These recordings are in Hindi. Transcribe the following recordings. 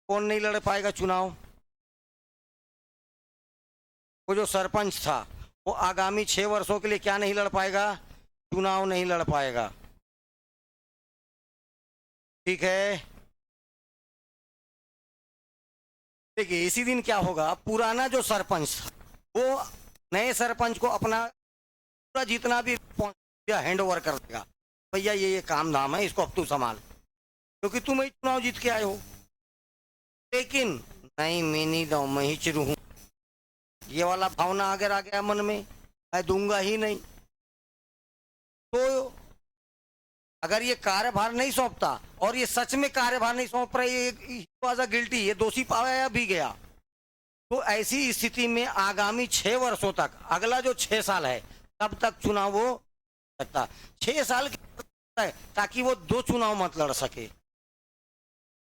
कौन नहीं लड़ पाएगा चुनाव? वो जो सरपंच था वो आगामी 6 वर्षों के लिए क्या नहीं लड़ पाएगा? चुनाव नहीं लड़ पाएगा। ठीक है, देखिए इसी दिन क्या होगा, पुराना जो सरपंच था वो नए सरपंच को अपना पूरा जितना भी हैंड ओवर कर देगा, भैया ये काम धाम है, इसको अब तू संभाल, क्योंकि तुम ही चुनाव जीत के आए हो। लेकिन नहीं, मैं नहीं दो, मैं ही चिरू हूं, ये वाला भावना अगर आ गया मन में, मैं दूंगा ही नहीं, तो अगर ये कार्यभार नहीं सौंपता और ये सच में कार्यभार नहीं सौंप रहा, ये गिल्टी, ये दोषी पाया भी गया, तो ऐसी स्थिति में आगामी 6 वर्षों तक, अगला जो 6 साल है तब तक चुनाव वो सकता, 6 साल है, ताकि वो 2 चुनाव मत लड़ सके।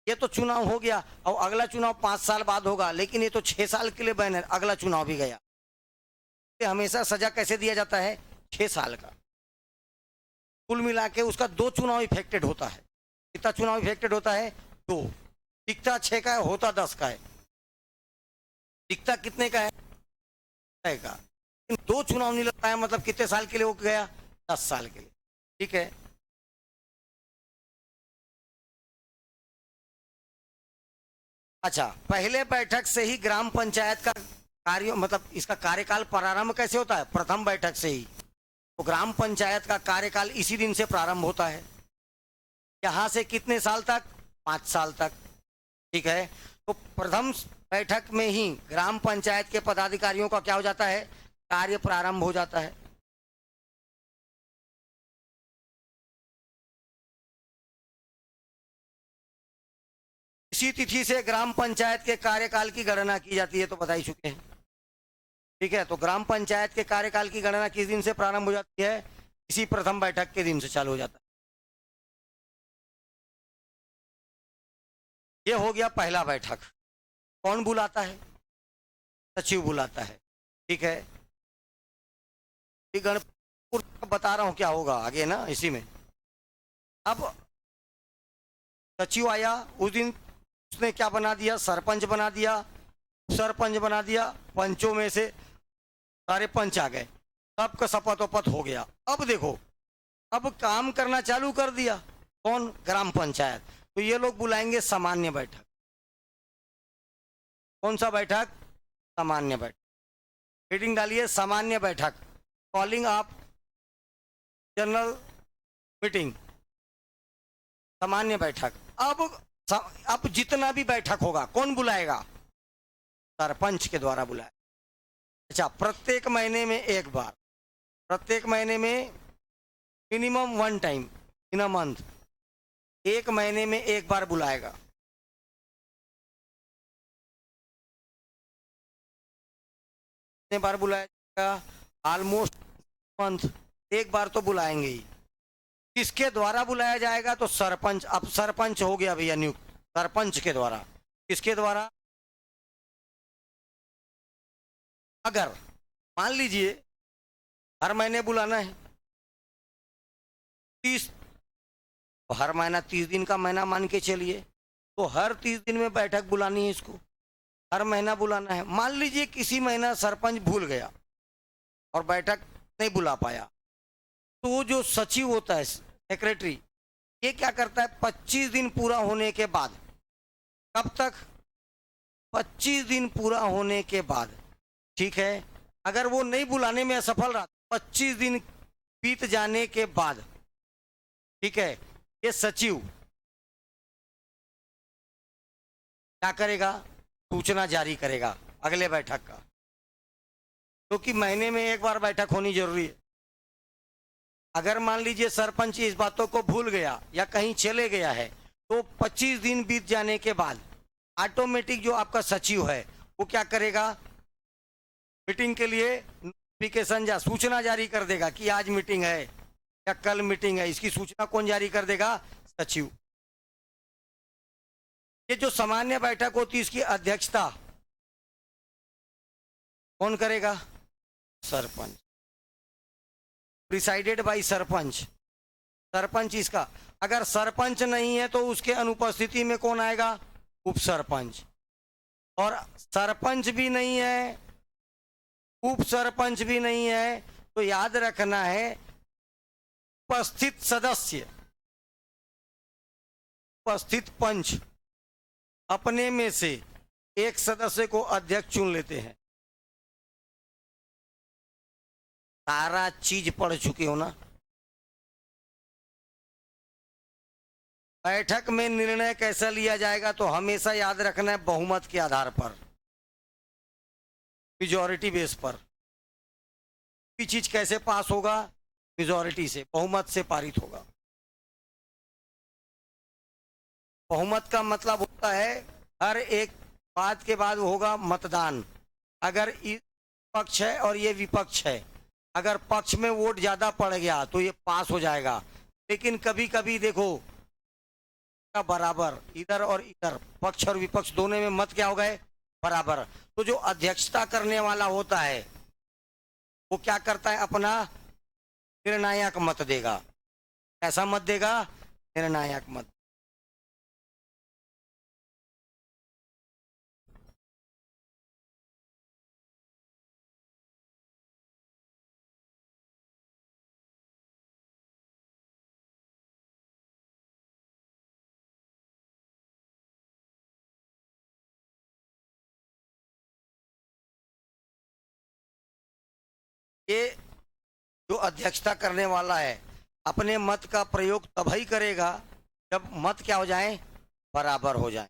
ये तो चुनाव हो गया और अगला चुनाव 5 साल बाद होगा, लेकिन ये तो 6 साल के लिए बैन है, अगला चुनाव भी गया। हमेशा सजा कैसे दिया जाता है? 6 साल का। कुल मिला के उसका 2 चुनाव इफेक्टेड होता है। कितना चुनाव इफेक्टेड होता है? 2। दिखता 6 का है, होता 10 का है। दिखता कितने का है? 6 का। 2 चुनाव नहीं लड़ पाया, मतलब कितने साल के लिए हो गया? 10 साल के लिए। ठीक है, अच्छा, पहले बैठक से ही ग्राम पंचायत का कार्य, मतलब इसका कार्यकाल प्रारंभ कैसे होता है? प्रथम बैठक से ही। तो ग्राम पंचायत का कार्यकाल इसी दिन से प्रारंभ होता है। यहां से कितने साल तक? 5 साल तक। ठीक है, तो प्रथम बैठक में ही ग्राम पंचायत के पदाधिकारियों का क्या हो जाता है? कार्य प्रारंभ हो जाता है। इसी तिथि से ग्राम पंचायत के कार्यकाल की गणना की जाती है, तो बता ही चुके हैं। ठीक है, तो ग्राम पंचायत के कार्यकाल की गणना किस दिन से प्रारंभ हो जाती है? इसी प्रथम बैठक के दिन से चालू हो जाता है। ये हो गया पहला बैठक। कौन बुलाता है? सचिव बुलाता है। ठीक है, गणपुर बता रहा हूं क्या होगा आगे ना इसी में। अब सचिव आया उस दिन, उसने क्या बना दिया? सरपंच बना दिया, सरपंच बना दिया, पंचों में से सारे पंच आ गए, सबका शपथोपथ हो गया। अब देखो, अब काम करना चालू कर दिया। कौन? ग्राम पंचायत। तो ये लोग बुलाएंगे सामान्य बैठक। कौन सा बैठक? सामान्य बैठक। मीटिंग डालिए, सामान्य बैठक, कॉलिंग ऑफ जनरल मीटिंग, सामान्य बैठक। अब जितना भी बैठक होगा कौन बुलाएगा? सरपंच के द्वारा बुलाएगा। अच्छा, प्रत्येक महीने में एक बार, प्रत्येक महीने में minimum 1 time in a month, 1 महीने में एक बार बुलाएगा। कितने बार बुलाएगा? ऑलमोस्ट मंथ एक बार तो बुलाएंगे ही। किसके द्वारा बुलाया जाएगा? तो सरपंच। अब सरपंच हो गया भैया नियुक्त, सरपंच के द्वारा। किसके द्वारा? अगर मान लीजिए हर महीने बुलाना है 30, हर महीना 30 दिन का महीना मान के चलिए, तो हर 30 दिन में बैठक बुलानी है इसको, हर महीना बुलाना है। मान लीजिए किसी महीना सरपंच भूल गया और बैठक नहीं बुला पाया, तो जो सचिव होता है, सेक्रेटरी, ये क्या करता है? 25 दिन पूरा होने के बाद, कब तक? 25 दिन पूरा होने के बाद। ठीक है, अगर वो नहीं बुलाने में असफल रहा, 25 दिन बीत जाने के बाद, ठीक है, ये सचिव क्या करेगा? सूचना जारी करेगा अगले बैठक का, क्योंकि महीने में एक बार बैठक होनी जरूरी है। अगर मान लीजिए सरपंच इस बातों को भूल गया या कहीं चले गया है, तो 25 दिन बीत जाने के बाद ऑटोमेटिक जो आपका सचिव है वो क्या करेगा? मीटिंग के लिए नोटिफिकेशन या सूचना जारी कर देगा कि आज मीटिंग है या कल मीटिंग है। इसकी सूचना कौन जारी कर देगा? सचिव। ये जो सामान्य बैठक होती है इसकी अध्यक्षता कौन करेगा? सरपंच। Presided by sarpanch. सरपंच इसका, अगर सरपंच नहीं है तो उसके अनुपस्थिति में कौन आएगा? उप सरपंच, और सरपंच भी नहीं है, उप सरपंच भी नहीं है, तो याद रखना है उपस्थित सदस्य, उपस्थित पंच अपने में से एक सदस्य को अध्यक्ष चुन लेते हैं। सारा चीज पढ़ चुके हो ना। बैठक में निर्णय कैसा लिया जाएगा, तो हमेशा याद रखना है बहुमत के आधार पर, मेजॉरिटी बेस पर। कोई चीज कैसे पास होगा, मेजॉरिटी से, बहुमत से पारित होगा। बहुमत का मतलब होता है हर एक बात के बाद होगा मतदान। अगर इस पक्ष है और ये विपक्ष है, अगर पक्ष में वोट ज्यादा पड़ गया तो ये पास हो जाएगा। लेकिन कभी कभी देखो बराबर, इधर और इधर, पक्ष और विपक्ष दोनों में मत क्या हो गए, बराबर। तो जो अध्यक्षता करने वाला होता है वो क्या करता है, अपना निर्णायक मत देगा। कैसा मत देगा, निर्णायक मत। ये जो अध्यक्षता करने वाला है अपने मत का प्रयोग तभी करेगा जब मत क्या हो जाए, बराबर हो जाए।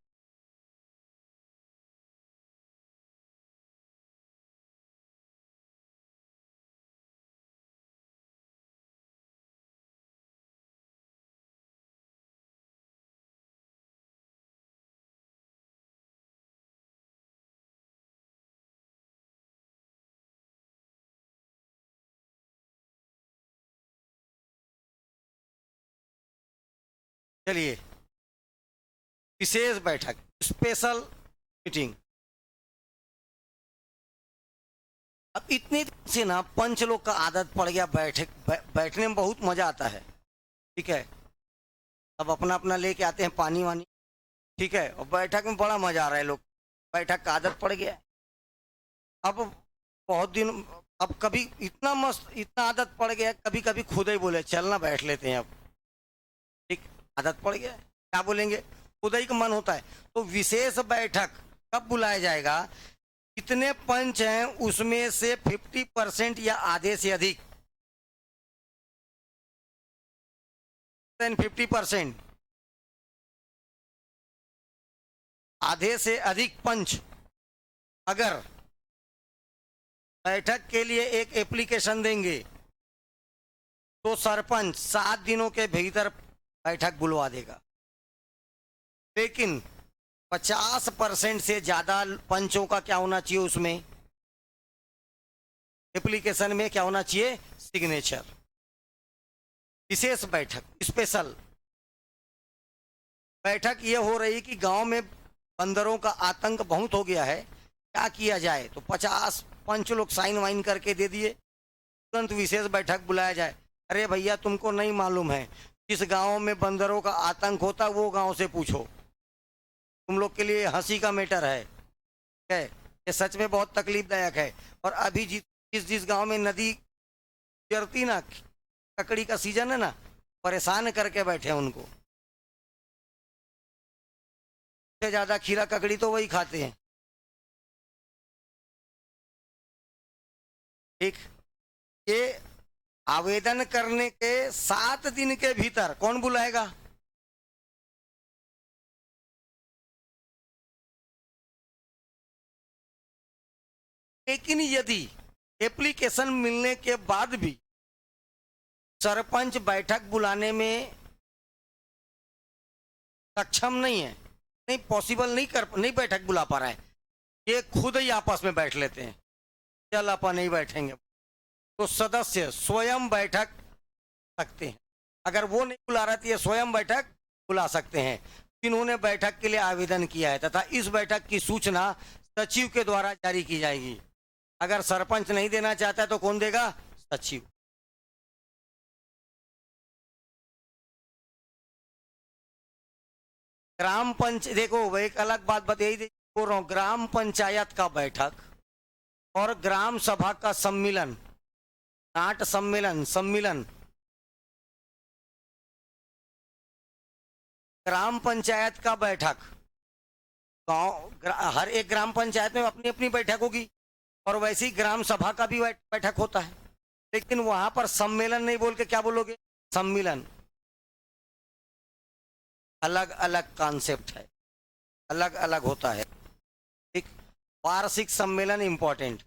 चलिए, विशेष बैठक, स्पेशल मीटिंग। अब इतने दिन से ना पंच लोग का आदत पड़ गया, बैठने में बहुत मजा आता है, ठीक है। अब अपना अपना लेके आते हैं पानी वानी, ठीक है, और बैठक में बड़ा मजा आ रहा है। लोग बैठक का आदत पड़ गया है। अब बहुत दिन, अब कभी इतना मस्त, इतना आदत पड़ गया, कभी कभी खुद ही बोले चलना बैठ लेते हैं अब, ठीक, आदत पड़ गया है। क्या बोलेंगे, खुद ही का मन होता है। तो विशेष बैठक कब बुलाया जाएगा, कितने पंच हैं उसमें से 50% या आधे से अधिक, 50%, आधे से अधिक पंच अगर बैठक के लिए एक एप्लीकेशन देंगे तो सरपंच 7 दिनों के भीतर बैठक बुलवा देगा। लेकिन 50% से ज्यादा पंचों का क्या होना चाहिए, उसमें एप्लीकेशन में क्या होना चाहिए, सिग्नेचर। विशेष बैठक, स्पेशल बैठक ये हो रही कि गांव में बंदरों का आतंक बहुत हो गया है, क्या किया जाए। तो 50 पंच लोग साइन वाइन करके दे दिए, तुरंत विशेष बैठक बुलाया जाए। अरे भैया तुमको नहीं मालूम है, जिस गांव में बंदरों का आतंक होता वो गांव से पूछो, तुम लोग के लिए हंसी का मैटर है, ये सच में बहुत तकलीफदायक है। और अभी जिस गांव में नदी गुजरती ना, ककड़ी का सीजन है ना, परेशान करके बैठे हैं उनको। सबसे ज्यादा खीरा ककड़ी तो वही खाते हैं, ठीक। ये आवेदन करने के 7 दिन के भीतर कौन बुलाएगा, लेकिन यदि एप्लीकेशन मिलने के बाद भी सरपंच बैठक बुलाने में सक्षम नहीं है, नहीं पॉसिबल, नहीं बैठक बुला पा रहा है, ये खुद ही आपस में बैठ लेते हैं, चल अपन नहीं बैठेंगे, तो सदस्य स्वयं बैठक सकते हैं। अगर वो नहीं बुला रहा तो ये स्वयं बैठक बुला सकते हैं, जिन्होंने बैठक के लिए आवेदन किया है, तथा इस बैठक की सूचना सचिव के द्वारा जारी की जाएगी। अगर सरपंच नहीं देना चाहता है तो कौन देगा, सचिव। ग्राम पंच देखो वो एक अलग बात बोल रहा हूँ, ग्राम पंचायत का बैठक और ग्राम सभा का सम्मिलन, नाट सम्मेलन, सम्मिलन। ग्राम पंचायत का बैठक, हर एक ग्राम पंचायत में अपनी अपनी बैठक होगी और वैसे ही ग्राम सभा का भी बैठक होता है, लेकिन वहां पर सम्मेलन नहीं बोल के क्या बोलोगे, सम्मिलन। अलग अलग कॉन्सेप्ट है, अलग अलग होता है। ठीक, वार्षिक सम्मेलन इंपॉर्टेंट,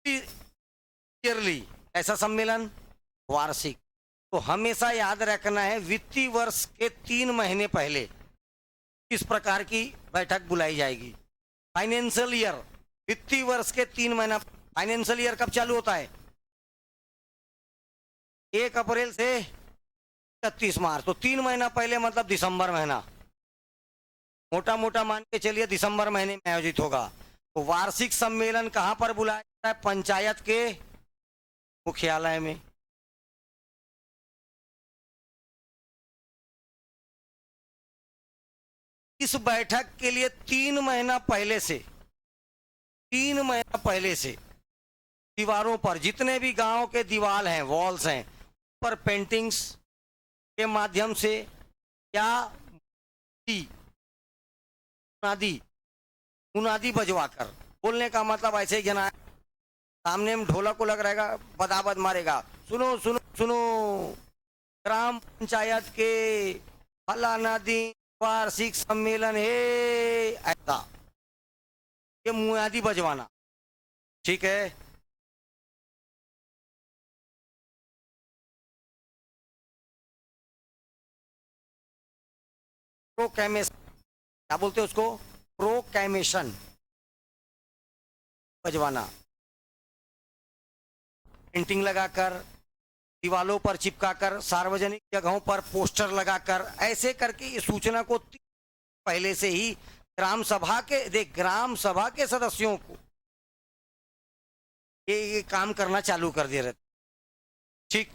ईयरली ऐसा सम्मेलन, वार्षिक। तो हमेशा याद रखना है वित्तीय वर्ष के 3 महीने पहले इस प्रकार की बैठक बुलाई जाएगी। फाइनेंशियल ईयर, वित्तीय वर्ष के 3 महीना, फाइनेंशियल ईयर कब चालू होता है, 1 अप्रैल से 31 मार्च, तो 3 महीना पहले मतलब दिसंबर महीना, मोटा मोटा मान के चलिए दिसंबर महीने में आयोजित होगा। तो वार्षिक सम्मेलन कहां पर बुलाया जाता है, पंचायत के मुख्यालय में। इस बैठक के लिए 3 महीना पहले से, 3 महीना पहले से दीवारों पर, जितने भी गांव के दीवार हैं, वॉल्स हैं, पर पेंटिंग्स के माध्यम से या मुनादी, मुनादी बजवाकर, बोलने का मतलब ऐसे ही जना, सामने में ढोलक को लग रहेगा, बदाबद मारेगा, सुनो सुनो सुनो, ग्राम पंचायत के फलाना दिन वार्षिक सम्मेलन है, ऐसा ये मुनादी बजवाना। ठीक है, प्रोक्लेमेशन, क्या बोलते हैं उसको, प्रोक्लेमेशन बजवाना, पेंटिंग लगाकर, दीवालों पर चिपकाकर, सार्वजनिक जगहों पर पोस्टर लगाकर, ऐसे करके इस सूचना को पहले से ही ग्राम सभा के सदस्यों को ये काम करना चालू कर दे रहे। ठीक,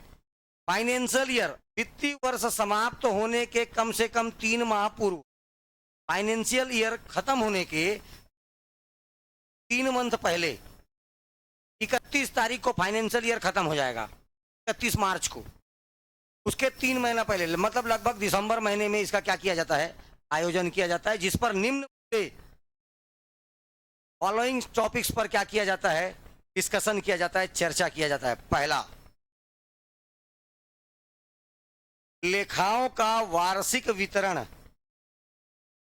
फाइनेंशियल ईयर, वित्तीय वर्ष समाप्त होने के कम से कम 3 माह पूर्व, फाइनेंशियल ईयर खत्म होने के 3 मंथ पहले, 31 तारीख को फाइनेंशियल ईयर खत्म हो जाएगा, 31 मार्च को, उसके 3 महीना पहले, मतलब लगभग दिसंबर महीने में इसका क्या किया जाता है, आयोजन किया जाता है, जिस पर निम्न फॉलोइंग टॉपिक्स पर क्या किया जाता है, डिस्कशन किया जाता है, चर्चा किया जाता है। पहला, लेखाओं का वार्षिक वितरण,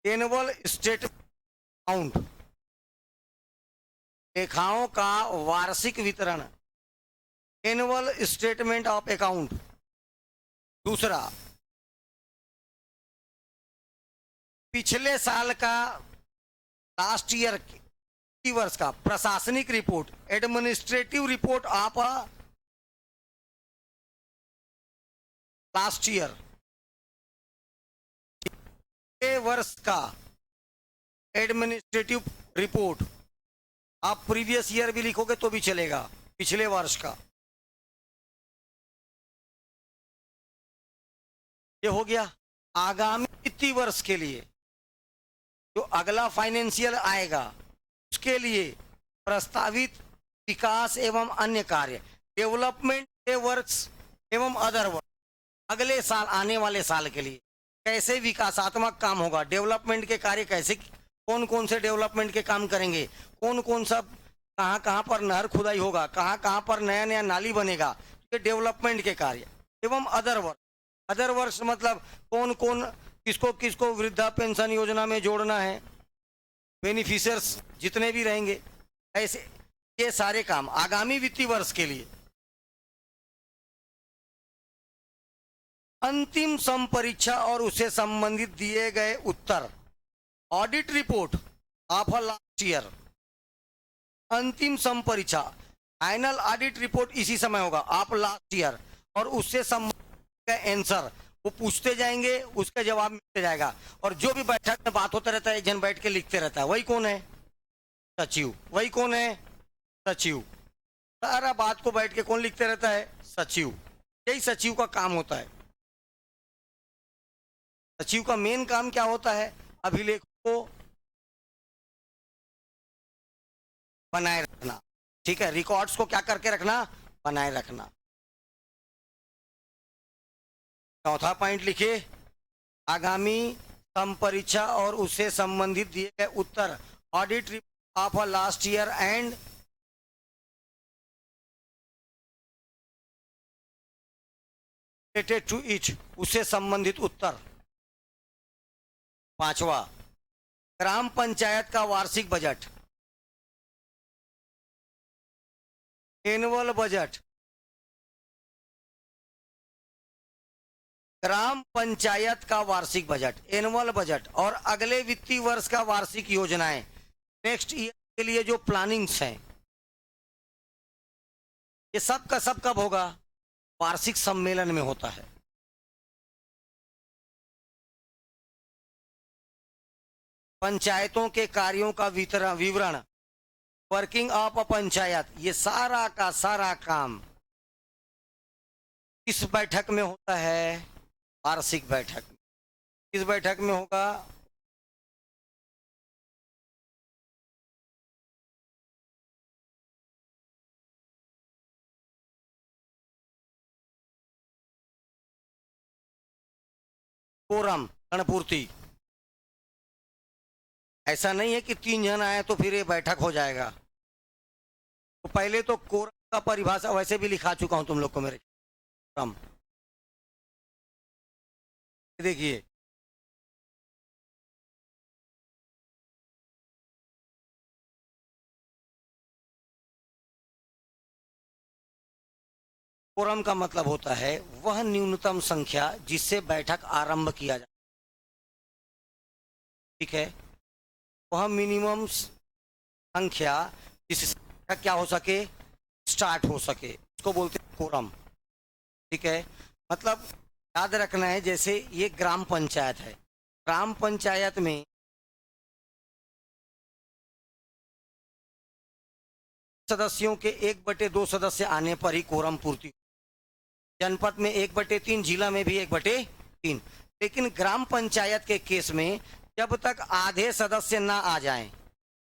एनुअल स्टेटमेंट अकाउंट, लेखाओं का वार्षिक वितरण, एनुअल स्टेटमेंट ऑफ अकाउंट। दूसरा, पिछले साल का, लास्ट ईयर वर्ष का प्रशासनिक report, administrative report of last year, वर्ष का एडमिनिस्ट्रेटिव रिपोर्ट, आप प्रीवियस ईयर भी लिखोगे तो भी चलेगा, पिछले वर्ष का। ये हो गया। आगामी वित्तीय वर्ष के लिए जो अगला फाइनेंशियल आएगा उसके लिए प्रस्तावित विकास एवं अन्य कार्य, डेवलपमेंट के वर्क्स एवं अदर वर्क, अगले साल आने वाले साल के लिए कैसे विकासात्मक काम होगा, डेवलपमेंट के कार्य कैसे, कौन कौन से डेवलपमेंट के काम करेंगे, कौन कौन सा, कहाँ कहाँ पर नहर खुदाई होगा, कहाँ कहाँ पर नया नया नाली बनेगा, ये डेवलपमेंट के कार्य एवं अदर वर्क। अदर वर्ष मतलब कौन कौन किसको किसको वृद्धा पेंशन योजना में जोड़ना है, बेनिफिशियर्स जितने भी रहेंगे, ऐसे ये सारे काम आगामी वित्तीय वर्ष के लिए। अंतिम सम परीक्षा और उससे संबंधित दिए गए उत्तर, audit report of last year, अंतिम सम परीक्षा, फाइनल ऑडिट रिपोर्ट इसी समय होगा ऑफ लास्ट ईयर, और उससे संबंधित आंसर वो पूछते जाएंगे, उसका जवाब मिलते जाएगा। और जो भी बैठक में बात होता रहता है, एक जन बैठ के लिखते रहता है, वही कौन है, सचिव। वही कौन है, सचिव। सारा बात को बैठ के कौन लिखते रहता है, सचिव। यही सचिव का काम होता है। सचिव का मेन काम क्या होता है? अभिलेखों को बनाए रखना, ठीक है, रिकॉर्ड्स को क्या करके रखना? बनाए रखना। चौथा पॉइंट लिखिए, आगामी परीक्षा और उससे संबंधित दिए गए उत्तर, audit report of a last year and related to each, उससे संबंधित उत्तर। पांचवा, ग्राम पंचायत का वार्षिक बजट, एनुअल बजट, ग्राम पंचायत का वार्षिक बजट, एनुअल बजट और अगले वित्तीय वर्ष का वार्षिक योजनाएं, नेक्स्ट ईयर के लिए जो प्लानिंग्स हैं, ये सब का सब कब होगा? वार्षिक सम्मेलन में होता है। पंचायतों के कार्यों का विवरण, वर्किंग ऑफ अ पंचायत, ये सारा का सारा काम किस बैठक में होता है? वार्षिक बैठक। किस बैठक में होगा? कोरम, गणपूर्ति। ऐसा नहीं है कि 3 जन आए तो फिर ये बैठक हो जाएगा। तो पहले तो कोरम का परिभाषा वैसे भी लिखा चुका हूं तुम लोग को मेरे। कोरम देखिए, कोरम का मतलब होता है वह न्यूनतम संख्या जिससे बैठक आरंभ किया जाए, ठीक है, वह मिनिमम संख्या जिससे क्या हो सके? स्टार्ट हो सके, उसको बोलते हैं कोरम, ठीक है। मतलब याद रखना है, जैसे ये ग्राम पंचायत है, ग्राम पंचायत में सदस्यों के 1/2 सदस्य आने पर ही कोरम पूर्ति। जनपद में 1/3, जिला में भी 1/3। लेकिन ग्राम पंचायत के केस में जब तक आधे सदस्य ना आ जाएं,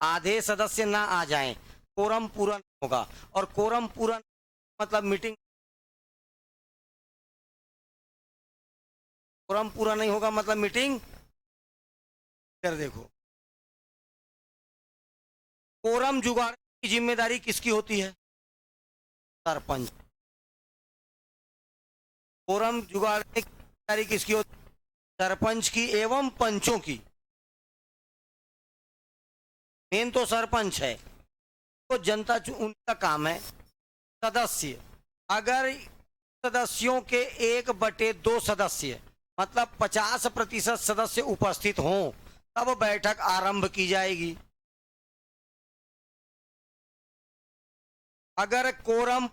आधे सदस्य ना आ जाएं, कोरम पूरा नहीं होगा। और कोरम पूरा मतलब मीटिंग, कोरम पूरा नहीं होगा मतलब मीटिंग कर। देखो, कोरम जुगाड़ने की जिम्मेदारी किसकी होती है? सरपंच। कोरम जुगाड़ने की जिम्मेदारी किसकी होती है? सरपंच की एवं पंचों की। मेन तो सरपंच है, तो जनता उनका काम है। सदस्य, अगर सदस्यों के 1/2 सदस्य मतलब 50% सदस्य उपस्थित हों तब बैठक आरंभ की जाएगी। अगर कोरम,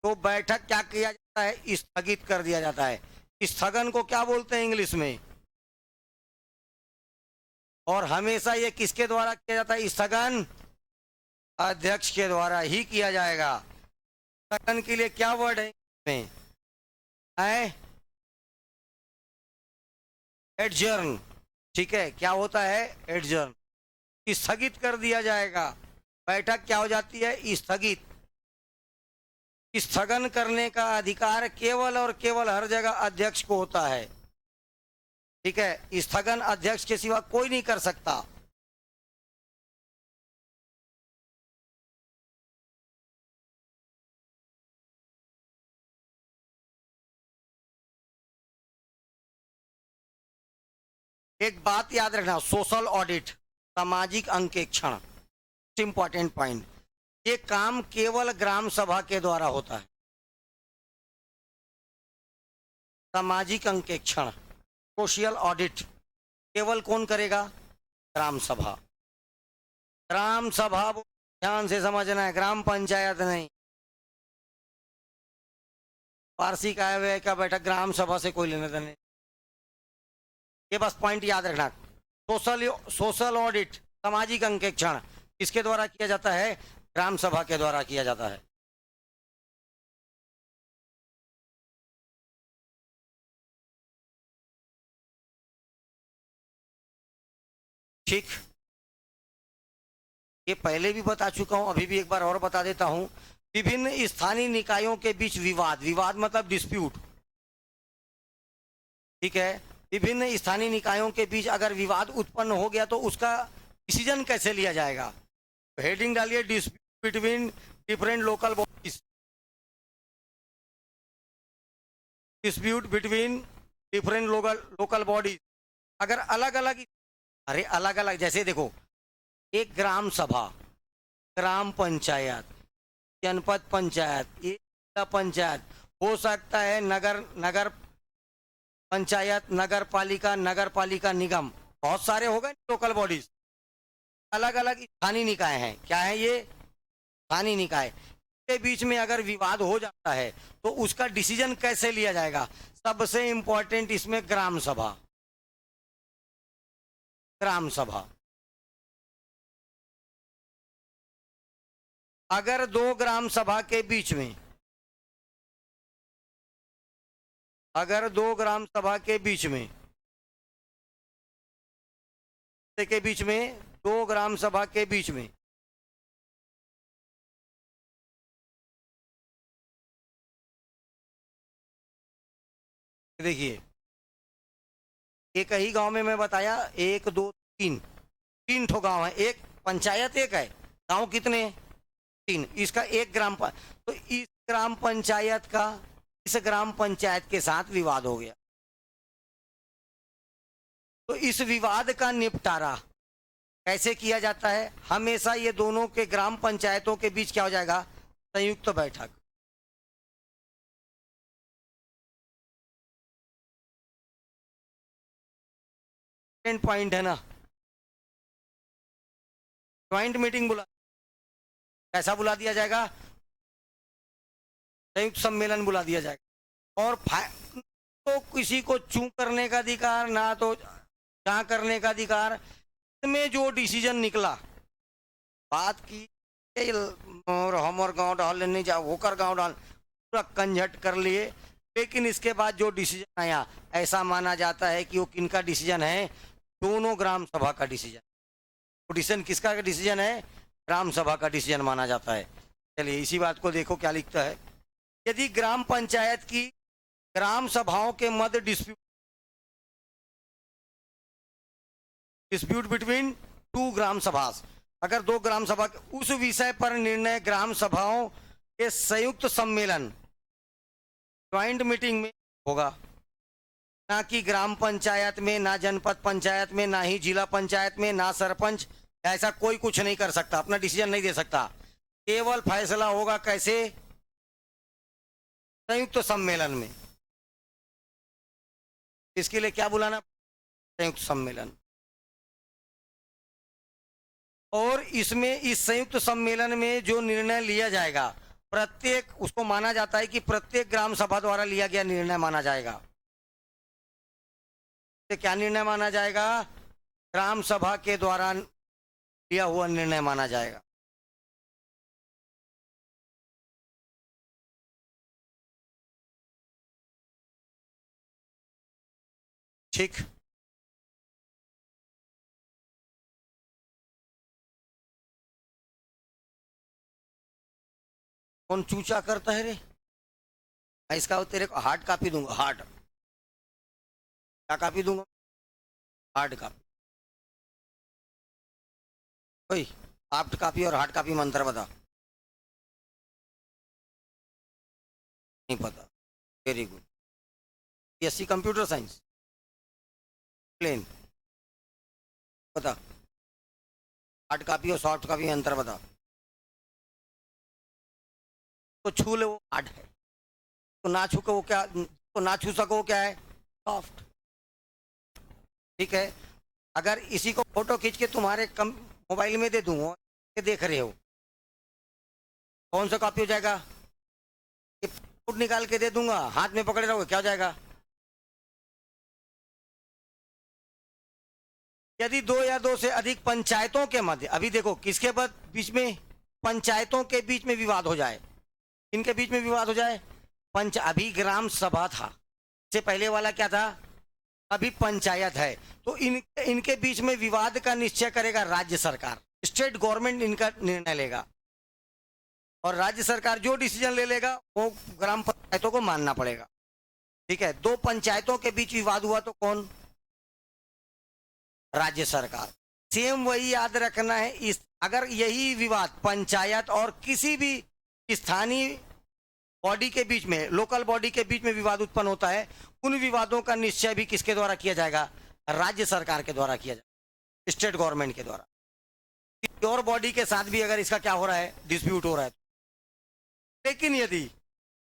तो बैठक क्या किया जाता है? स्थगित कर दिया जाता है। स्थगन को क्या बोलते हैं इंग्लिश में? और हमेशा ये किसके द्वारा किया जाता है स्थगन? अध्यक्ष के द्वारा ही किया जाएगा। स्थगन के लिए क्या वर्ड है में? एडजर्न, ठीक है, क्या होता है? एडजर्न, स्थगित कर दिया जाएगा। बैठक क्या हो जाती है? स्थगित। स्थगन करने का अधिकार केवल और केवल हर जगह अध्यक्ष को होता है, ठीक है। स्थगन अध्यक्ष के सिवा कोई नहीं कर सकता। एक बात याद रखना, सोशल ऑडिट, सामाजिक अंकेक्षण, इंपॉर्टेंट पॉइंट, ये काम केवल ग्राम सभा के द्वारा होता है। सामाजिक अंकेक्षण, सोशल ऑडिट केवल कौन करेगा? ग्राम सभा। ग्राम सभा ध्यान से समझना है, ग्राम पंचायत नहीं। वार्षिक आय व्यय का बैठक ग्राम सभा से कोई लेने देने। ये बस पॉइंट याद रखना। सोशल ऑडिट, सामाजिक अंकेक्षण किसके द्वारा किया जाता है? ग्राम सभा के द्वारा किया जाता है। ठीक, ये पहले भी बता चुका हूं, अभी भी एक बार और बता देता हूं। विभिन्न स्थानीय निकायों के बीच विवाद, विवाद मतलब डिस्प्यूट, ठीक है। विभिन्न स्थानीय निकायों के बीच अगर विवाद उत्पन्न हो गया तो उसका डिसीजन कैसे लिया जाएगा? हेडिंग डालिए dispute between different local bodies, dispute between different local bodies. अगर अलग अलग, अरे अलग अलग, जैसे देखो एक ग्राम सभा, ग्राम पंचायत, जनपद पंचायत, एक जिला पंचायत, हो सकता है नगर पंचायत, नगर पालिका निगम, बहुत सारे हो गए लोकल बॉडीज। अलग अलग स्थानीय निकाय हैं। क्या है ये? स्थानीय निकाय के बीच में अगर विवाद हो जाता है तो उसका डिसीजन कैसे लिया जाएगा? सबसे इंपॉर्टेंट इसमें ग्राम सभा, ग्राम सभा। अगर दो ग्राम सभा के बीच में, अगर दो ग्राम सभा के बीच में, दो ग्राम सभा के बीच में देखिए, एक ही गांव में मैं बताया, एक दो तीन, तीन ठो गांव है, एक पंचायत एक है, गांव कितने? तीन। इसका एक तो इस ग्राम पंचायत का इस ग्राम पंचायत के साथ विवाद हो गया, तो इस विवाद का निपटारा कैसे किया जाता है? हमेशा ये दोनों के ग्राम पंचायतों के बीच क्या हो जाएगा? संयुक्त बैठक। पॉइंट है ना, ज्वाइंट मीटिंग बुला, कैसा बुला दिया जाएगा? संयुक्त सम्मेलन बुला दिया जाएगा। और तो किसी को चूं करने का अधिकार ना तो चां करने का अधिकार, में जो डिसीजन निकला, बात की हमर गांव डाल नहीं जाओ, होकर गांव डाल, पूरा कंझट कर लिए, लेकिन इसके बाद जो डिसीजन आया, ऐसा माना जाता है कि वो किनका डिसीजन है? दोनों ग्राम सभा का डिसीजन। डिसीजन किसका डिसीजन है? ग्राम सभा का डिसीजन माना जाता है। चलिए इसी बात को देखो क्या लिखता है। यदि ग्राम पंचायत की ग्राम सभाओं के मध्य डिस्प्यूट बिटवीन टू ग्राम सभा, अगर दो ग्राम सभा उस विषय पर निर्णय ग्राम सभाओं के संयुक्त सम्मेलन, ज्वाइंट मीटिंग में होगा, ना कि ग्राम पंचायत में, ना जनपद पंचायत में, ना ही जिला पंचायत में, ना सरपंच, ऐसा कोई कुछ नहीं कर सकता, अपना डिसीजन नहीं दे सकता। केवल फैसला होगा कैसे? संयुक्त सम्मेलन में। इसके लिए क्या बुलाना? संयुक्त सम्मेलन। और इसमें, इस संयुक्त सम्मेलन में जो निर्णय लिया जाएगा, प्रत्येक, उसको माना जाता है कि प्रत्येक ग्राम सभा द्वारा लिया गया निर्णय माना जाएगा। क्या निर्णय माना जाएगा? ग्राम सभा के द्वारा लिया हुआ निर्णय माना जाएगा। ठीक, कौन चूचा करता है रे? मैं इसका तेरे को हार्ड कॉपी दूंगा, हार्ड, क्या कॉपी दूंगा? Hard copy. कोई सॉफ्ट कॉपी और हार्ड कॉपी में अंतर बता। नहीं पता? Very good. BSc computer science, plain, बता। हार्ड कॉपी और सॉफ्ट कॉपी में अंतर बता। तो छू ले वो हार्ड है, तो ना छू के वो क्या, तो ना छू सको वो क्या है? सॉफ्ट। ठीक है, अगर इसी को फोटो खींच के तुम्हारे मोबाइल में दे दूंगा, देख रहे हो, कौन सा कॉपी हो जाएगा? फोटो निकाल के दे दूंगा, हाथ में पकड़े रहोगे, क्या हो जाएगा? यदि दो या दो से अधिक पंचायतों के मध्य, अभी देखो किसके बीच में? पंचायतों के बीच में विवाद हो जाए। इनके बीच में विवाद हो जाए, अभी ग्राम सभा था, इससे पहले वाला क्या था? अभी पंचायत है, तो इनके बीच में विवाद का निश्चय करेगा राज्य सरकार। स्टेट गवर्नमेंट इनका निर्णय लेगा और राज्य सरकार जो डिसीजन ले लेगा वो ग्राम पंचायतों को मानना पड़ेगा। ठीक है, दो पंचायतों के बीच विवाद हुआ तो कौन? राज्य सरकार। सेम वही याद रखना है, इस अगर यही विवाद पंचायत और किसी भी स्थानीय बॉडी के बीच में, लोकल बॉडी के बीच में विवाद उत्पन्न होता है, उन विवादों का निश्चय भी किसके द्वारा किया जाएगा? राज्य सरकार के द्वारा किया जाएगा, स्टेट गवर्नमेंट के द्वारा। और बॉडी के साथ भी अगर इसका क्या हो रहा है, डिस्प्यूट हो रहा है। लेकिन यदि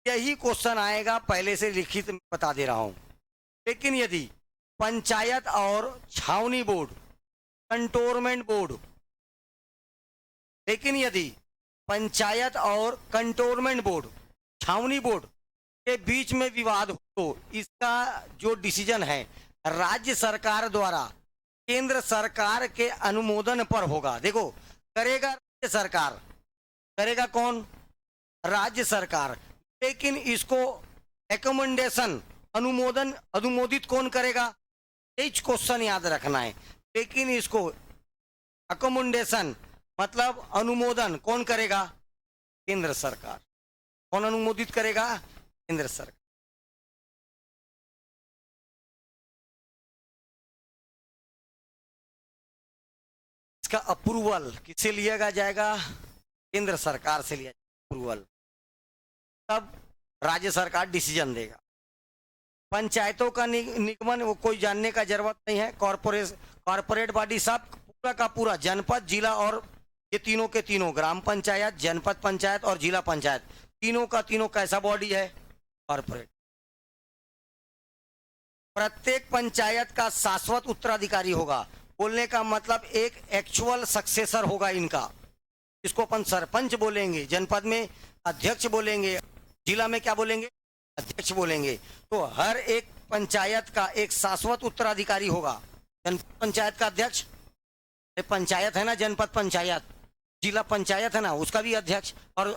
यही क्वेश्चन आएगा, पहले से लिखित बता दे रहा हूं, लेकिन यदि पंचायत और छावनी बोर्ड, कंटोनमेंट बोर्ड, लेकिन यदि पंचायत और कंटोनमेंट बोर्ड, छावनी बोर्ड के बीच में विवाद हो तो इसका जो डिसीजन है राज्य सरकार द्वारा केंद्र सरकार के अनुमोदन पर होगा। देखो, करेगा राज्य सरकार, करेगा कौन? राज्य सरकार। लेकिन इसको एकोमोडेशन, अनुमोदित कौन करेगा? यही क्वेश्चन याद रखना है। लेकिन इसको अकोमोडेशन मतलब अनुमोदन कौन करेगा? केंद्र सरकार। कौन अनुमोदित करेगा? केंद्र सरकार। इसका अप्रूवल किससे लिया जाएगा? केंद्र सरकार से लिया जाएगा अप्रूवल, तब राज्य सरकार डिसीजन देगा। पंचायतों का निगमन वो कोई जानने का जरूरत नहीं है। कॉर्पोरेट बॉडी सब पूरा का पूरा जनपद, जिला और ये तीनों के तीनों, ग्राम पंचायत, जनपद पंचायत और जिला पंचायत, तीनों का तीनों कैसा बॉडी है? कॉर्पोरेट। प्रत्येक पंचायत का शाश्वत उत्तराधिकारी होगा। बोलने का मतलब एक एक्चुअल सक्सेसर होगा इनका, इसको अपन सरपंच बोलेंगे, जनपद में अध्यक्ष बोलेंगे, जिला में क्या बोलेंगे? अध्यक्ष बोलेंगे। तो हर एक पंचायत का एक शाश्वत उत्तराधिकारी होगा। जनपद पंचायत का अध्यक्ष, पंचायत है ना, जनपद पंचायत, जिला पंचायत है ना, उसका भी अध्यक्ष, और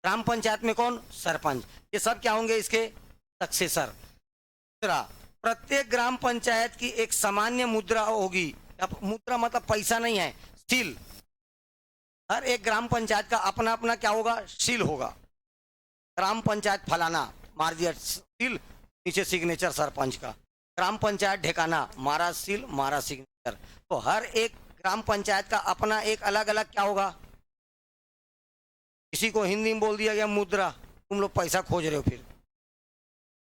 ग्राम पंचायत में कौन? सरपंच। ये सब क्या होंगे? इसके सक्सेसर। दूसरा, प्रत्येक ग्राम पंचायत की एक सामान्य मुद्रा होगी। मुद्रा मतलब पैसा नहीं है, सील। हर एक ग्राम पंचायत का अपना अपना क्या होगा? सील होगा। ग्राम पंचायत फलाना, मार दिया सील, नीचे सिग्नेचर सरपंच का। ग्राम पंचायत ढेकाना, मारा सील, मारा सिग्नेचर। तो हर एक ग्राम पंचायत का अपना एक अलग अलग क्या होगा? किसी को हिंदी में बोल दिया गया मुद्रा, तुम लोग पैसा खोज रहे हो, फिर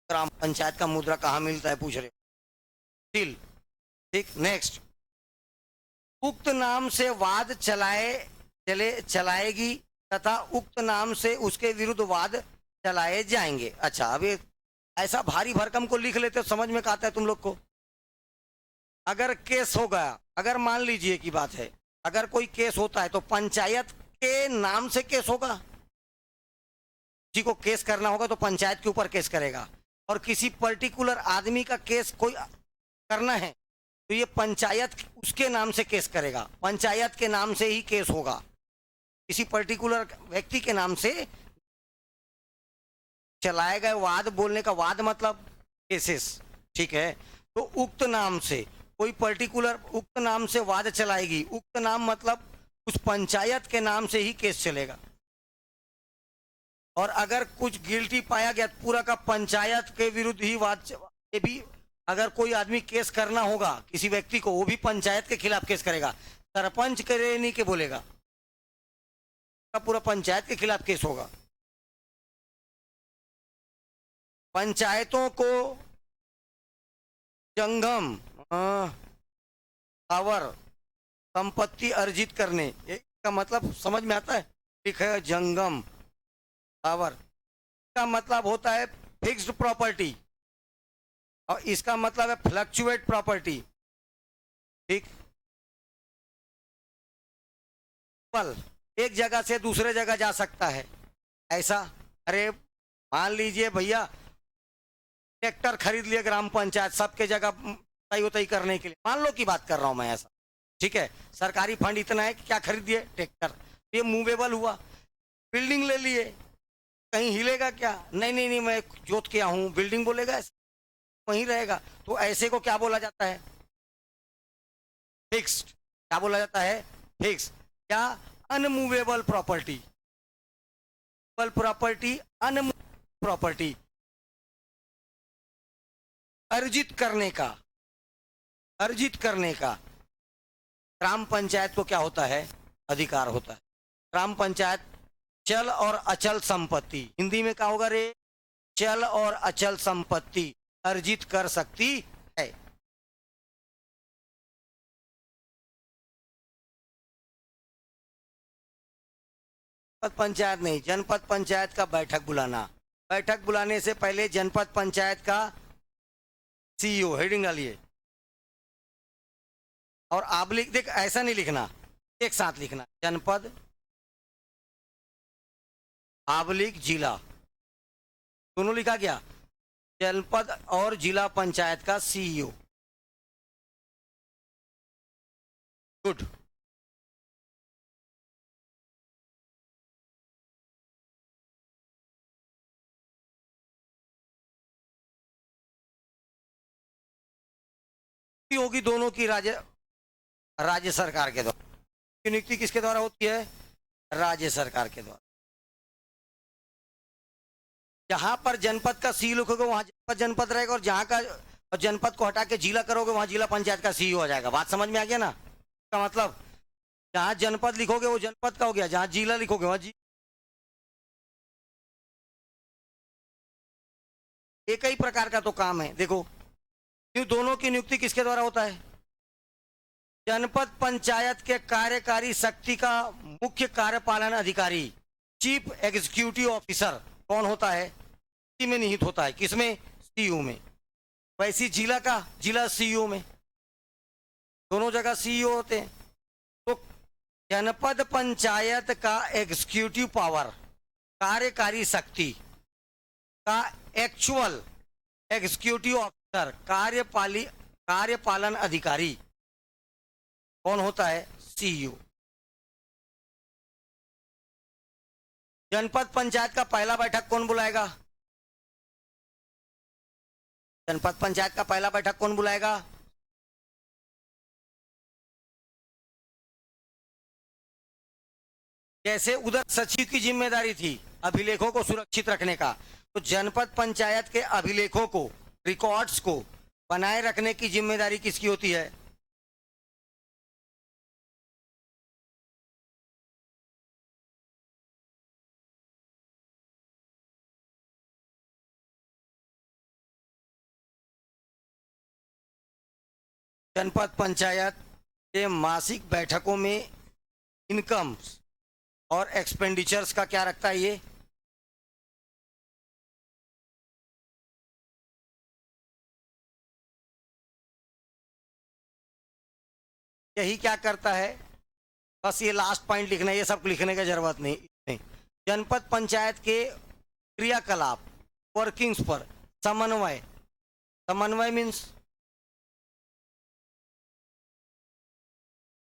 ग्राम पंचायत का मुद्रा कहाँ मिलता है पूछ रहे हो, सील। ठीक, नेक्स्ट, उक्त नाम से वाद चलाएगी तथा उक्त नाम से उसके विरुद्ध वाद चलाए जाएंगे। अच्छा, अब ऐसा भारी भरकम को लिख लेते हो, समझ में आता है तुम लोग को। अगर केस होगा, अगर मान लीजिए की बात है, अगर कोई केस होता है तो पंचायत के नाम से केस होगा। किसी को केस करना होगा तो पंचायत के ऊपर केस करेगा, और किसी पर्टिकुलर आदमी का केस कोई करना है तो ये पंचायत उसके नाम से केस करेगा, पंचायत के नाम से ही केस होगा, किसी पर्टिकुलर व्यक्ति के नाम से चलाए गए वाद। बोलने का वाद मतलब केसेस। ठीक है, तो उक्त नाम से कोई पर्टिकुलर उक्त नाम से वाद चलाएगी। उक्त नाम मतलब उस पंचायत के नाम से ही केस चलेगा। और अगर कुछ गिल्टी पाया गया, पूरा का पंचायत के विरुद्ध ही वाद, ये भी अगर कोई आदमी केस करना होगा किसी व्यक्ति को, वो भी पंचायत के खिलाफ केस करेगा। सरपंच करे नहीं के बोलेगा, पूरा पंचायत के खिलाफ केस होगा। पंचायतों को जंगम पावर संपत्ति अर्जित करने, इसका मतलब समझ में आता है? लिखा है जंगम पावर, का मतलब होता है फिक्स्ड प्रॉपर्टी, और इसका मतलब है फ्लक्चुएट प्रॉपर्टी। ठीक, पल एक जगह से दूसरे जगह जा सकता है ऐसा। अरे मान लीजिए भैया ट्रैक्टर खरीद लिए ग्राम पंचायत, सबके जगह तय करने के लिए, मान लो की बात कर रहा हूं मैं ऐसा। ठीक है, सरकारी फंड इतना है कि क्या खरीद दिए? ट्रैक्टर। ये मूवेबल हुआ। बिल्डिंग ले लिए, कहीं हिलेगा क्या? नहीं नहीं नहीं, मैं जोत के आऊं, बिल्डिंग बोलेगा ऐसा? वहीं रहेगा। तो ऐसे को क्या बोला जाता है? फिक्स्ड। क्या बोला जाता है? फिक्स। क्या? Unmovable property. Property, unmovable property. अर्जित करने का, अर्जित करने का ग्राम पंचायत को क्या होता है? अधिकार होता है। ग्राम पंचायत चल और अचल संपत्ति, हिंदी में क्या होगा रे? चल और अचल संपत्ति अर्जित कर सकती है। जनपद पंचायत नहीं, जनपद पंचायत का बैठक बुलाना। बैठक बुलाने से पहले जनपद पंचायत का सीईओ, हेडिंग डालिए। और आप लिख, देख ऐसा नहीं लिखना, एक साथ लिखना, जनपद आबलिक जिला, दोनों लिखा गया। जनपद और जिला पंचायत का सीईओ। गुड। होगी दोनों की राज्य सरकार के द्वारा। नियुक्ति किसके द्वारा होती है? राज्य सरकार के द्वारा। जहां पर जनपद का सी लिखोगे वहां जनपद जनपद रहेगा, और जहां का और जनपद को हटा के जिला करोगे वहां जिला पंचायत का सी हो जाएगा। बात समझ में आ गया ना? का मतलब जहां जनपद लिखोगे वो जनपद का हो गया, जहां जिला लिखोगे वहां एक ही प्रकार का तो काम है। देखो, दोनों की नियुक्ति किसके द्वारा होता है? जनपद पंचायत के कार्यकारी शक्ति का मुख्य कार्यपालन अधिकारी, चीफ एग्जीक्यूटिव ऑफिसर कौन होता है? इसी में निहित होता है। किसमें? सीईओ में। वैसी जिला का, जिला सीईओ में, दोनों जगह सीईओ होते हैं। तो जनपद पंचायत का एग्जीक्यूटिव पावर, कार्यकारी शक्ति का एक्चुअल एग्जीक्यूटिव ऑफिसर, कार्यपालन अधिकारी कौन होता है? सीईओ। जनपद पंचायत का पहला बैठक कौन बुलाएगा? जनपद पंचायत का पहला बैठक कौन बुलाएगा? जैसे उधर सचिव की जिम्मेदारी थी अभिलेखों को सुरक्षित रखने का, तो जनपद पंचायत के अभिलेखों को, रिकॉर्ड्स को बनाए रखने की जिम्मेदारी किसकी होती है? जनपद पंचायत के मासिक बैठकों में इनकम और एक्सपेंडिचर्स का क्या रखता है? ये यही क्या करता है? बस ये लास्ट पॉइंट लिखना है, ये सब लिखने की जरूरत नहीं। जनपद पंचायत के क्रियाकलाप, वर्किंग्स पर समन्वय, समन्वय means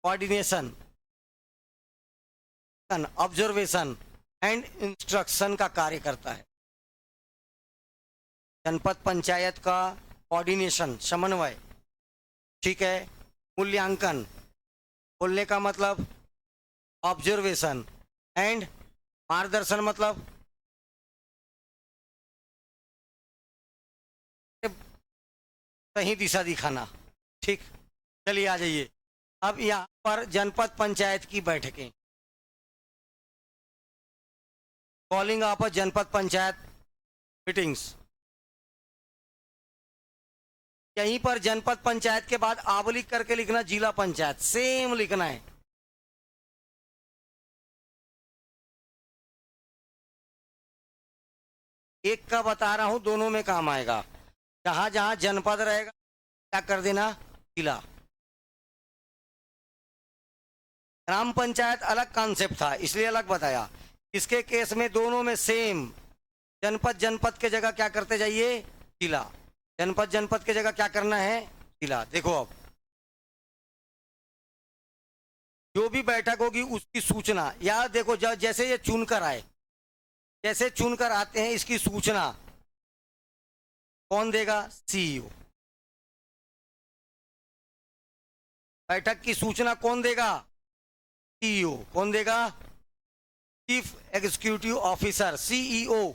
coordination, observation and instruction का कार्य करता है। जनपद पंचायत का कोऑर्डिनेशन, समन्वय, ठीक है। मूल्यांकन, बोलने का मतलब ऑब्जर्वेशन, एंड मार्गदर्शन मतलब सही दिशा दिखाना। ठीक, चलिए आ जाइए। अब यहाँ पर जनपद पंचायत की बैठकें, कॉलिंग ऑफ जनपद पंचायत मीटिंग्स। यहीं पर जनपद पंचायत के बाद आबलिक करके लिखना जिला पंचायत, सेम लिखना है। एक का बता रहा हूं, दोनों में काम आएगा। जहां जहां जनपद रहेगा क्या कर देना? जिला। ग्राम पंचायत अलग कॉन्सेप्ट था इसलिए अलग बताया। इसके केस में दोनों में सेम, जनपद जनपद के जगह क्या करते जाइए? जिला। जनपद जनपद के जगह क्या करना है? जिला। देखो अब जो भी बैठक होगी उसकी सूचना, या देखो जैसे ये चुनकर आए, जैसे चुनकर आते हैं इसकी सूचना कौन देगा? सीईओ। बैठक की सूचना कौन देगा? सीईओ। कौन देगा? Chief executive officer, CEO.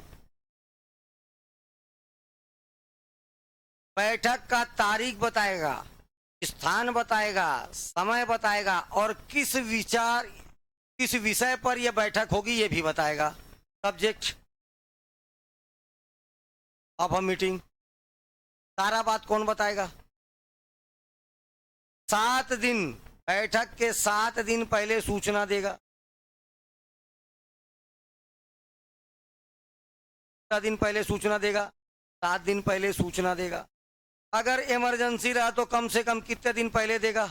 बैठक का तारीख बताएगा, स्थान बताएगा, समय बताएगा और किस विषय पर यह बैठक होगी यह भी बताएगा। सब्जेक्ट ऑफ अ मीटिंग, सारा बात कौन बताएगा? 7 दिन, बैठक के 7 दिन पहले सूचना देगा। 7 दिन पहले सूचना देगा, 7 दिन पहले सूचना देगा। अगर इमरजेंसी रहा तो कम से कम कितने दिन पहले देगा?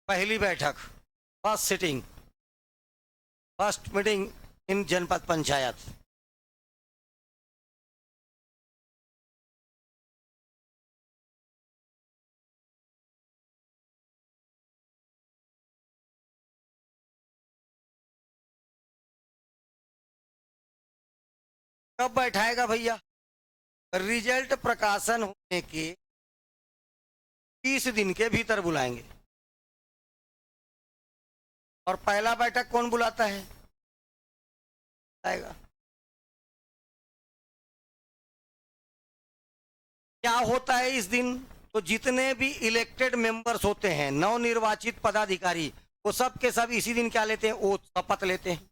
पहली बैठक, first sitting, first meeting in जनपद पंचायत। कब बैठाएगा भैया? रिजल्ट प्रकाशन होने के 30 दिन के भीतर बुलाएंगे। और पहला बैठक कौन बुलाता है? आएगा। क्या होता है इस दिन? तो जितने भी इलेक्टेड मेंबर्स होते हैं, नवनिर्वाचित पदाधिकारी, वो सब के सब इसी दिन क्या लेते हैं? वो शपथ लेते हैं।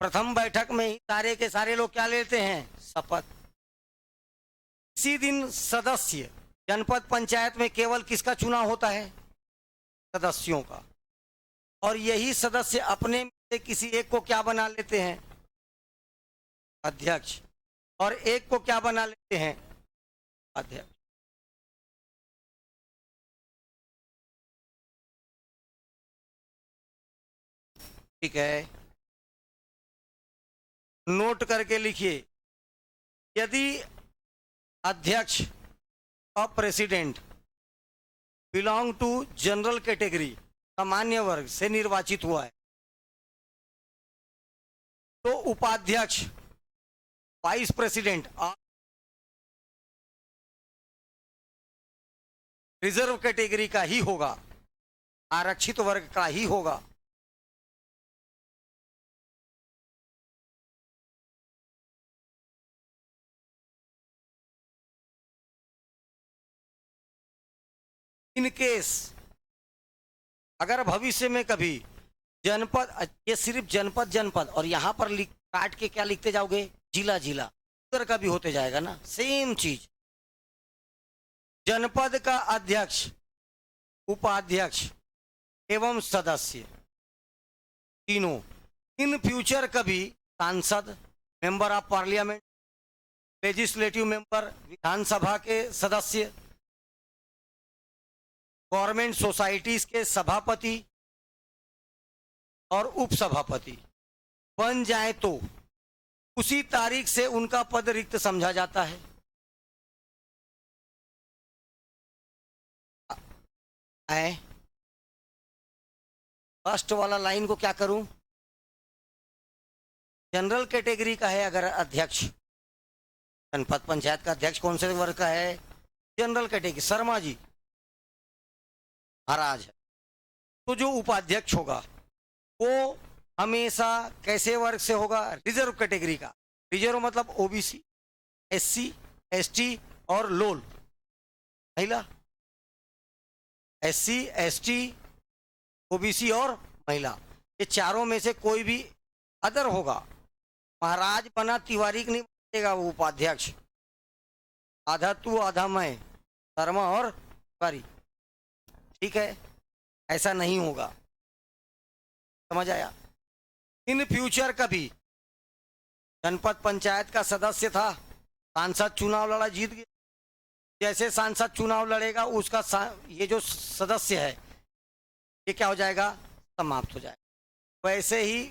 प्रथम बैठक में ही सारे के सारे लोग क्या लेते हैं? शपथ। इसी दिन सदस्य, जनपद पंचायत में केवल किसका चुनाव होता है? सदस्यों का। और यही सदस्य अपने में से किसी एक को क्या बना लेते हैं? अध्यक्ष। और एक को क्या बना लेते हैं? अध्यक्ष। ठीक है, नोट करके लिखिए। यदि अध्यक्ष और president belong to general category, सामान्य वर्ग से निर्वाचित हुआ है, तो उपाध्यक्ष, वाइस प्रेसिडेंट और रिजर्व कैटेगरी का ही होगा, आरक्षित वर्ग का ही होगा। इन केस अगर भविष्य में कभी जनपद, ये सिर्फ जनपद जनपद और यहां पर काट के क्या लिखते जाओगे? जिला जिला, उधर का भी होते जाएगा ना, सेम चीज। जनपद का अध्यक्ष, उपाध्यक्ष एवं सदस्य तीनों इन फ्यूचर कभी सांसद, member of parliament, legislative member, विधानसभा के सदस्य, गवर्नमेंट सोसाइटीज के सभापति और उपसभापति बन जाए तो उसी तारीख से उनका पद रिक्त समझा जाता है। फर्स्ट वाला लाइन को क्या करूं? जनरल कैटेगरी का है अगर अध्यक्ष, जनपद पंचायत का अध्यक्ष कौन से वर्ग का है? जनरल कैटेगरी, शर्मा जी महाराज है। तो जो उपाध्यक्ष होगा वो हमेशा कैसे वर्ग से होगा? रिजर्व कैटेगरी का। रिजर्व मतलब ओबीसी, एससी, एसटी और लोल, महिला। एससी, एसटी, ओबीसी और महिला, ये चारों में से कोई भी अदर होगा। महाराज बना तिवारी नहीं बनेगा वो उपाध्यक्ष, आधा तू आधा मैं, शर्मा और तिवारी। ठीक है, ऐसा नहीं होगा, समझ आया? इन फ्यूचर कभी जनपद पंचायत का सदस्य था, सांसद चुनाव लड़ा, जीत गया, जैसे सांसद चुनाव लड़ेगा उसका ये जो सदस्य है ये क्या हो जाएगा? समाप्त हो जाएगा। वैसे ही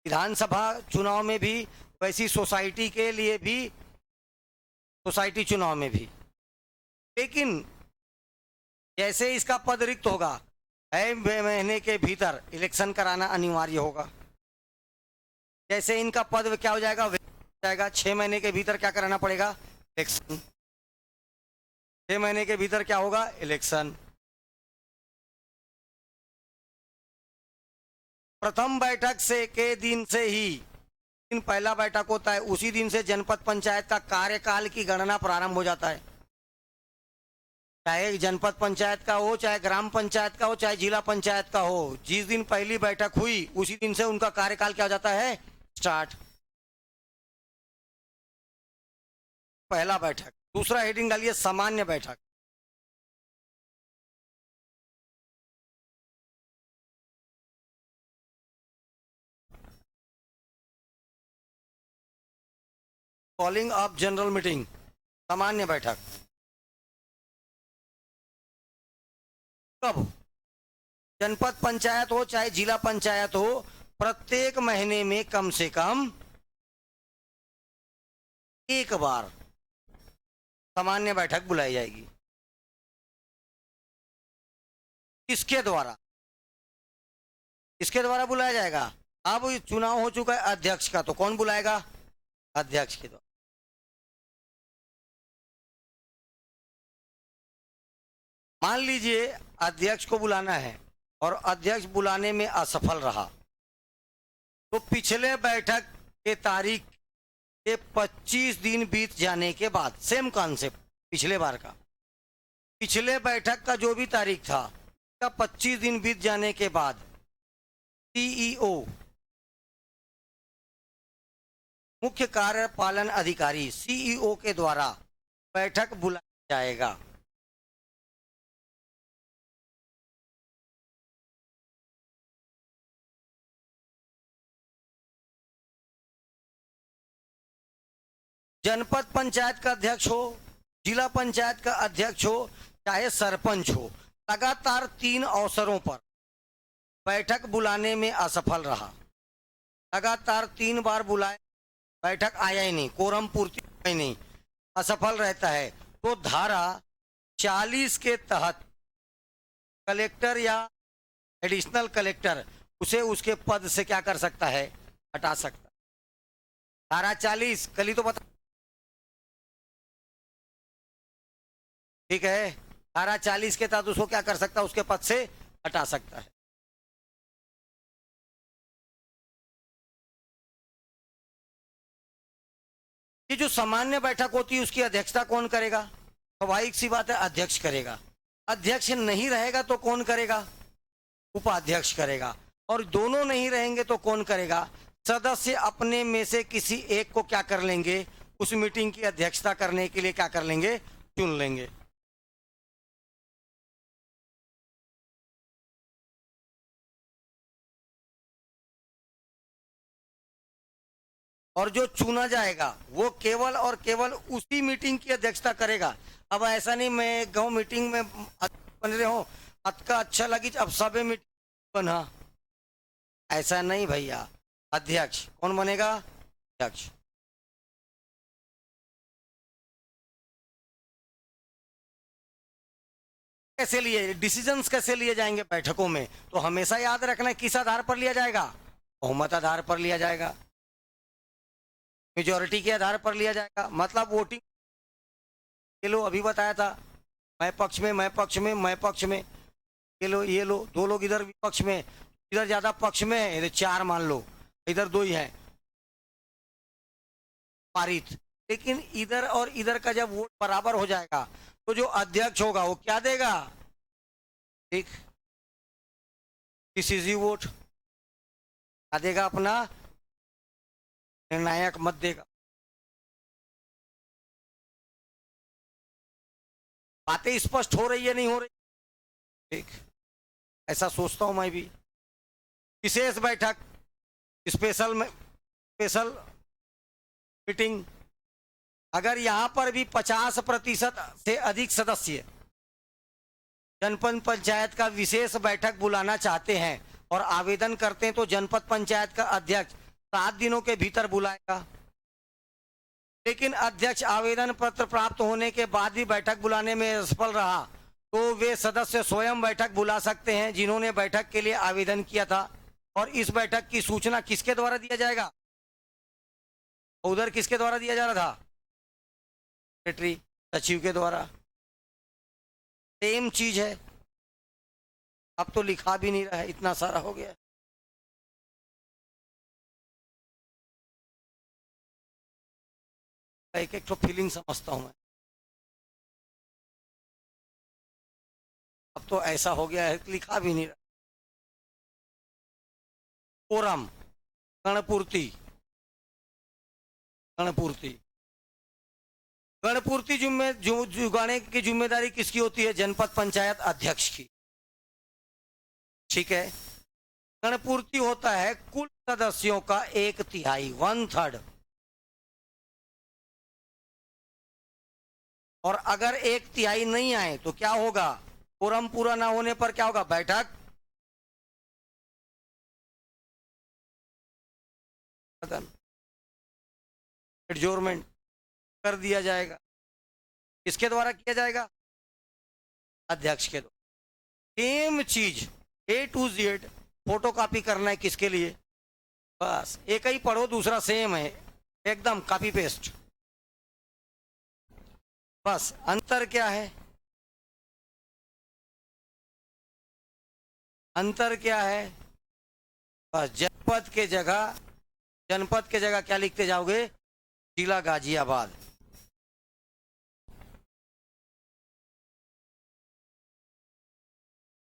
विधानसभा चुनाव में भी, वैसी सोसाइटी के लिए भी, सोसाइटी चुनाव में भी। लेकिन जैसे इसका पद रिक्त होगा महीने के भीतर इलेक्शन कराना अनिवार्य होगा। जैसे इनका पद क्या हो जाएगा, जाएगा 6 महीने के भीतर क्या कराना पड़ेगा, इलेक्शन। 6 महीने के भीतर क्या होगा, इलेक्शन। प्रथम बैठक से के दिन से ही, दिन पहला बैठक होता है उसी दिन से जनपद पंचायत का कार्यकाल की गणना प्रारंभ हो जाता है। चाहे जनपद पंचायत का हो, चाहे ग्राम पंचायत का हो, चाहे जिला पंचायत का हो, जिस दिन पहली बैठक हुई उसी दिन से उनका कार्यकाल क्या हो जाता है, स्टार्ट। पहला बैठक। दूसरा हेडिंग डालिए सामान्य बैठक। कॉलिंग ऑफ जनरल मीटिंग, सामान्य बैठक कब, जनपद पंचायत हो चाहे जिला पंचायत हो, प्रत्येक महीने में कम से कम एक बार सामान्य बैठक बुलाई जाएगी। किसके द्वारा, किसके द्वारा बुलाया जाएगा, अब चुनाव हो चुका है अध्यक्ष का, तो कौन बुलाएगा, अध्यक्ष के द्वारा। मान लीजिए अध्यक्ष को बुलाना है और अध्यक्ष बुलाने में असफल रहा, तो पिछले बैठक के तारीख के 25 दिन बीत जाने के बाद, सेम कॉन्सेप्ट पिछले बार का, पिछले बैठक का जो भी तारीख था का 25 दिन बीत जाने के बाद सीईओ, मुख्य कार्यपालन अधिकारी, सीईओ के द्वारा बैठक बुलाया जाएगा। जनपद पंचायत का अध्यक्ष हो, जिला पंचायत का अध्यक्ष हो, चाहे सरपंच हो, लगातार 3 अवसरों पर बैठक बुलाने में असफल रहा, लगातार 3 बार बुलाए, बैठक आया ही नहीं, कोरम पूर्ति ही नहीं, असफल रहता है, तो धारा 40 के तहत कलेक्टर या एडिशनल कलेक्टर उसे उसके पद से क्या कर सकता है, हटा सकता। धारा 40 कल ही तो बता, ठीक है, धारा 40 के तहत उसको क्या कर सकता है, उसके पद से हटा सकता है। ये जो सामान्य बैठक होती है उसकी अध्यक्षता कौन करेगा, स्वाभाविक सी बात है अध्यक्ष करेगा। अध्यक्ष नहीं रहेगा तो कौन करेगा, उपाध्यक्ष करेगा, और दोनों नहीं रहेंगे तो कौन करेगा, सदस्य अपने में से किसी एक को क्या कर लेंगे, उस मीटिंग की अध्यक्षता करने के लिए क्या कर लेंगे, चुन लेंगे। और जो चुना जाएगा वो केवल और केवल उसी मीटिंग की अध्यक्षता करेगा। अब ऐसा नहीं मैं गाँव मीटिंग में बन रहे हो, अतका अच्छा लगी अब सब मीटिंग बना, ऐसा नहीं भैया। अध्यक्ष कौन बनेगा, अध्यक्ष। कैसे लिए डिसीजंस कैसे लिए जाएंगे बैठकों में, तो हमेशा याद रखना किस आधार पर लिया जाएगा, बहुमत आधार पर लिया जाएगा, मेजोरिटी के आधार पर लिया जाएगा। मतलब वोटिंग, ये लो अभी बताया था, मैं पक्ष में, मैं पक्ष में, मैं पक्ष में, ये लो, ये लो, 2 लोग इधर विपक्ष में, इधर ज्यादा पक्ष में है, इधर 4 मान लो, इधर 2 ही हैं, पारित। लेकिन इधर और इधर का जब वोट बराबर हो जाएगा तो जो अध्यक्ष होगा वो क्या देगा, ठीक, डिसिसिव वोट क्या देगा, अपना निर्णायक मत देगा। बातें स्पष्ट हो रही है, नहीं हो रही, ठीक, ऐसा सोचता हूं मैं भी। विशेष बैठक, स्पेशल मीटिंग, अगर यहां पर भी 50% से अधिक सदस्य जनपद पंचायत का विशेष बैठक बुलाना चाहते हैं और आवेदन करते हैं तो जनपद पंचायत का अध्यक्ष 7 दिनों के भीतर बुलाएगा। लेकिन अध्यक्ष आवेदन पत्र प्राप्त होने के बाद भी बैठक बुलाने में असफल रहा तो वे सदस्य स्वयं बैठक बुला सकते हैं जिन्होंने बैठक के लिए आवेदन किया था। और इस बैठक की सूचना किसके द्वारा दिया जाएगा? उधर किसके द्वारा दिया जा रहा था? सेक्रेटरी, सचिव के द्वारा। सेम चीज है। अब तो लिखा भी नहीं रहा है, इतना सारा हो गया। एक एक तो फीलिंग समझता हूं मैं। अब तो ऐसा हो गया है, लिखा भी नहीं रहा। कोरम, गणपूर्ति, गणपूर्ति, गणपूर्ति जुगाने की जिम्मेदारी किसकी होती है? जनपद पंचायत अध्यक्ष की। ठीक है। गणपूर्ति होता है कुल सदस्यों का 1/3, 1/3। और अगर 1/3 नहीं आए तो क्या होगा? कोरम पूरा ना होने पर क्या होगा? बैठक एडजोर्नमेंट कर दिया जाएगा। किसके द्वारा किया जाएगा? अध्यक्ष के द्वारा। सेम चीज A to Z photo copy करना है किसके लिए? बस एक ही पढ़ो, दूसरा सेम है, एकदम कॉपी पेस्ट। बस अंतर क्या है? अंतर क्या है? बस जनपद के जगह क्या लिखते जाओगे? जिला गाजियाबाद।